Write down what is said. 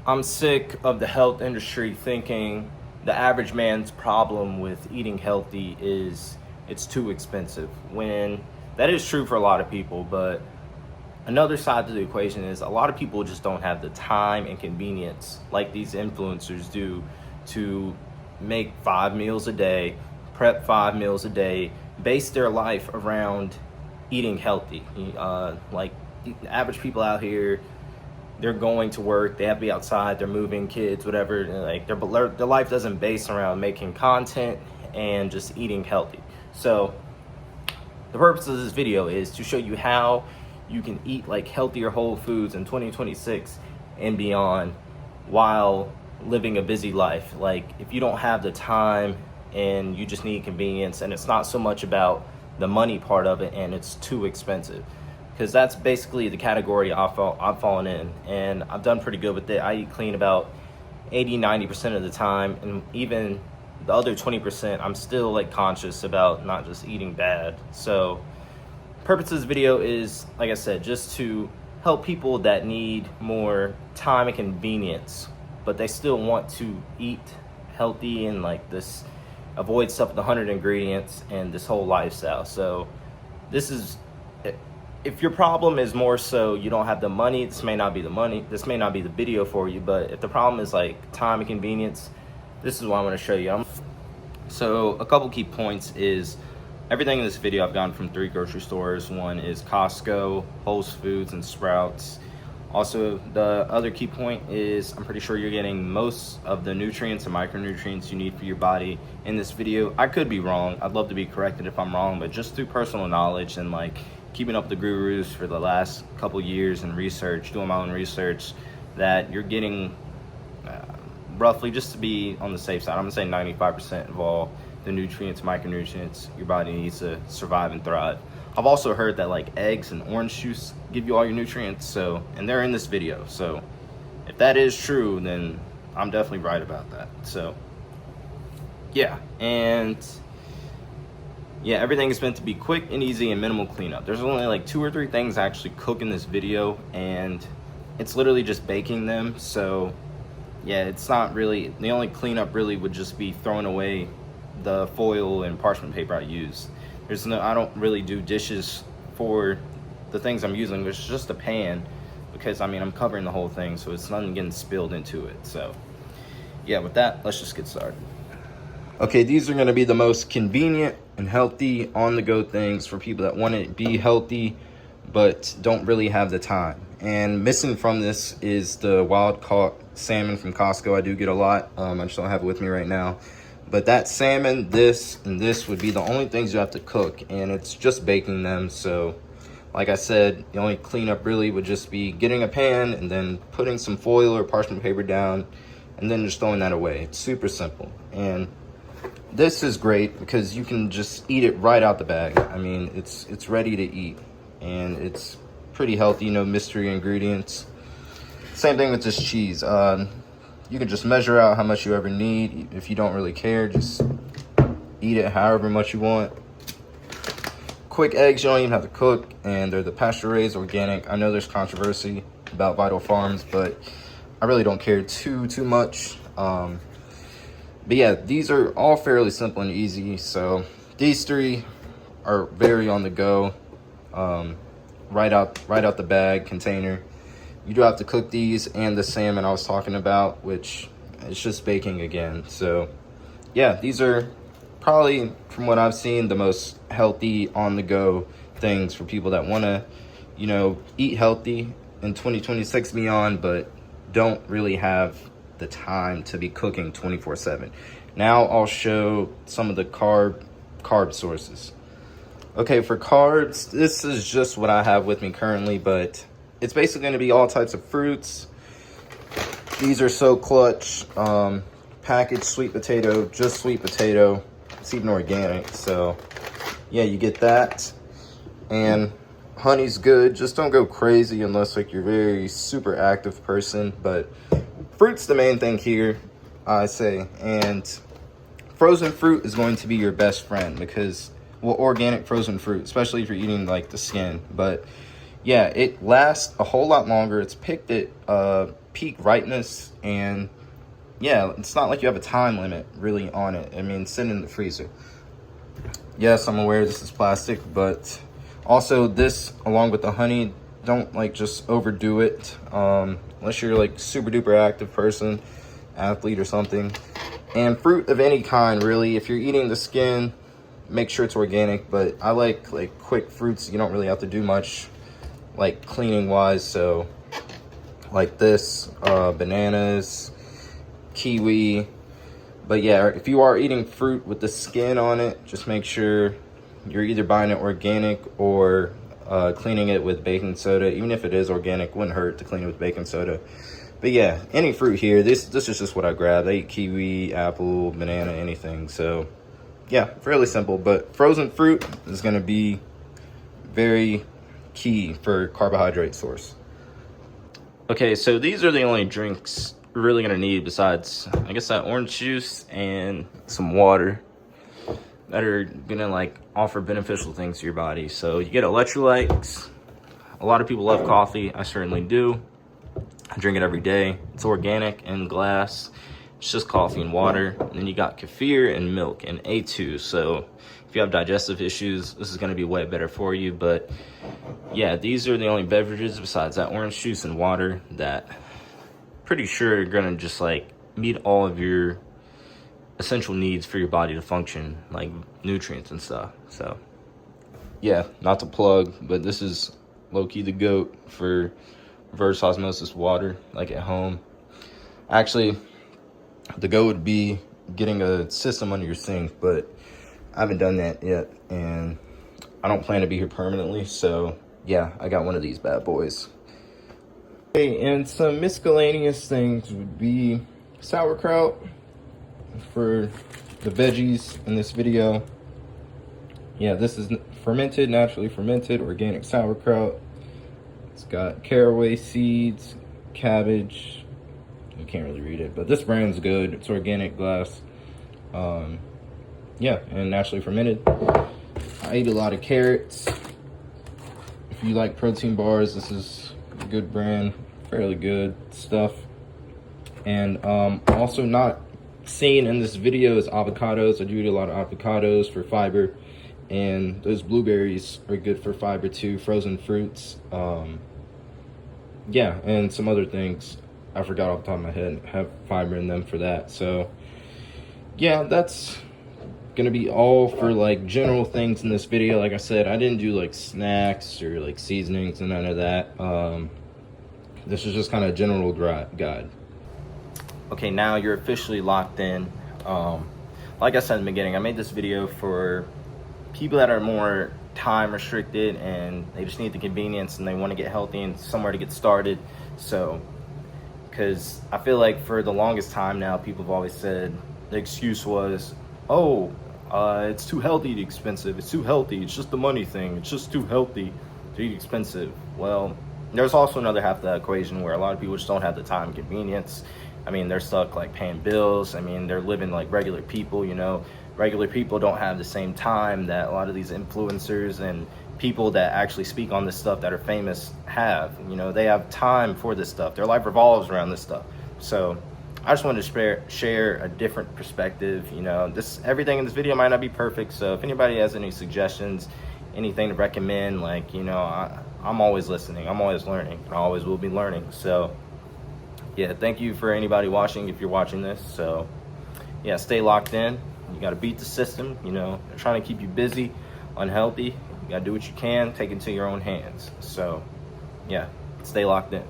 I'm sick of the health industry thinking the average man's problem with eating healthy is it's too expensive. When that is true for a lot of people, but another side to the equation is a lot of people just don't have the time and convenience like these influencers do to make 5 meals a day, prep 5 meals a day, base their life around eating healthy. Like the average people out here, they're going to work, they have to be outside, they're moving kids, whatever. Like their life doesn't base around making content and just eating healthy. So the purpose of this video is to show you how you can eat like healthier whole foods in 2026 and beyond while living a busy life. Like if you don't have the time and you just need convenience, and it's not so much about the money part of it and it's too expensive, because that's basically the category I've fallen in, and I've done pretty good with it. I eat clean about 80-90% of the time, and even the other 20% I'm still like conscious about not just eating bad. So purpose of this video is, like I said, just to help people that need more time and convenience, but they still want to eat healthy and like this, avoid stuff with 100 ingredients and this whole lifestyle. So this is, if your problem is more so you don't have the money, this may not be the money, this may not be the video for you. But if the problem is like time and convenience, this is what I'm going to show you. So a couple key points is everything in this video I've gotten from 3 grocery stores. One is Costco, Whole Foods, and Sprouts. Also, the other key point is I'm pretty sure you're getting most of the nutrients and micronutrients you need for your body in this video. I could be wrong. I'd love to be corrected if I'm wrong, but just through personal knowledge and like keeping up with the gurus for the last couple years and research, doing my own research, that you're getting roughly, just to be on the safe side, I'm gonna say 95% of all the nutrients, micronutrients your body needs to survive and thrive. I've also heard that like eggs and orange juice give you all your nutrients, so, and they're in this video. So if that is true, then I'm definitely right about that. So yeah, and yeah, everything is meant to be quick and easy and minimal cleanup. There's only like 2 or 3 things I actually cook in this video, and it's literally just baking them. So yeah, it's not really, the only cleanup really would just be throwing away the foil and parchment paper I use. There's no, I don't really do dishes for the things I'm using. It's just a pan, because I mean I'm covering the whole thing, so it's nothing getting spilled into it. So yeah, with that, let's just get started. Okay, these are going to be the most convenient and healthy on-the-go things for people that want to be healthy but don't really have the time. And missing from this is the wild caught salmon from Costco. I do get a lot. I just don't have it with me right now. But that salmon, this, and this would be the only things you have to cook, and it's just baking them. So like I said, the only cleanup really would just be getting a pan and then putting some foil or parchment paper down and then just throwing that away. It's super simple. And this is great because you can just eat it right out the bag. I mean, it's ready to eat, and it's pretty healthy, no mystery ingredients. Same thing with this cheese. You can just measure out how much you ever need. If you don't really care, just eat it however much you want. Quick eggs, you don't even have to cook, and they're the pasture-raised organic. I know there's controversy about Vital Farms, but I really don't care too much. But yeah, these are all fairly simple and easy. So these 3 are very on the go, right out the bag container. You do have to cook these and the salmon I was talking about, which is just baking again. So yeah, these are probably, from what I've seen, the most healthy on-the-go things for people that want to, you know, eat healthy in 2026 beyond, but don't really have the time to be cooking 24/7. Now I'll show some of the carb sources. Okay, for carbs, this is just what I have with me currently, but it's basically going to be all types of fruits. These are so clutch. Packaged sweet potato, just sweet potato. It's even organic, so yeah, you get that. And honey's good. Just don't go crazy unless like you're a very super active person, but fruit's the main thing here, I say. And frozen fruit is going to be your best friend, because, well, organic frozen fruit, especially if you're eating like the skin. But yeah, it lasts a whole lot longer. It's picked at peak ripeness, and yeah, it's not like you have a time limit really on it. I mean, sitting in the freezer. Yes, I'm aware this is plastic, but also this, along with the honey, don't like just overdo it. Unless you're like super duper active person, athlete or something. And fruit of any kind, really. If you're eating the skin, make sure it's organic. But I like quick fruits. You don't really have to do much like cleaning wise. So like this, bananas, kiwi. But yeah, if you are eating fruit with the skin on it, just make sure you're either buying it organic or cleaning it with baking soda. Even if it is organic, wouldn't hurt to clean it with baking soda. But yeah, any fruit here. This is just what I grabbed. I eat kiwi, apple, banana, anything. So yeah, fairly simple. But frozen fruit is going to be very key for carbohydrate source. Okay, so these are the only drinks we're really gonna need besides, I guess, that orange juice and some water that are gonna like offer beneficial things to your body. So you get electrolytes. A lot of people love coffee. I certainly do. I drink it every day. It's organic in glass. It's just coffee and water. And then you got kefir and milk and A2. So if you have digestive issues, this is gonna be way better for you. But yeah, these are the only beverages besides that orange juice and water that pretty sure are gonna just like meet all of your essential needs for your body to function, like nutrients and stuff. So yeah, not to plug, but this is low-key the GOAT for reverse osmosis water, like at home. Actually, the GOAT would be getting a system under your sink, but I haven't done that yet, and I don't plan to be here permanently. So yeah, I got one of these bad boys. Okay, and some miscellaneous things would be sauerkraut for the veggies in this video. Yeah, this is fermented, naturally fermented, organic sauerkraut. It's got caraway seeds, cabbage. You can't really read it, but this brand's good. It's organic glass. Yeah, and naturally fermented. I eat a lot of carrots. If you like protein bars, this is a good brand, fairly good stuff. And also not seen in this video is avocados. I do eat a lot of avocados for fiber, and those blueberries are good for fiber too. Frozen fruits, yeah, and some other things I forgot off the top of my head have fiber in them for that. So yeah, that's gonna be all for like general things in this video. Like I said, I didn't do like snacks or like seasonings and none of that. This is just kind of a general guide. Okay, now you're officially locked in. Like I said in the beginning, I made this video for people that are more time restricted and they just need the convenience and they want to get healthy and somewhere to get started. So, because I feel like for the longest time now, people have always said the excuse was, oh, it's too healthy to expensive. It's too healthy. It's just the money thing. It's just too healthy to eat expensive. Well, there's also another half of that equation where a lot of people just don't have the time and convenience. I mean, they're stuck like paying bills. I mean, they're living like regular people, you know. Regular people don't have the same time that a lot of these influencers and people that actually speak on this stuff that are famous have. You know, they have time for this stuff. Their life revolves around this stuff. So I just wanted to share a different perspective. You know, everything in this video might not be perfect. So if anybody has any suggestions, anything to recommend, like, you know, I'm always listening. I'm always learning. I always will be learning. So yeah, thank you for anybody watching if you're watching this. So yeah, stay locked in. You got to beat the system. You know, they're trying to keep you busy, unhealthy. You got to do what you can, take it into your own hands. So yeah, stay locked in.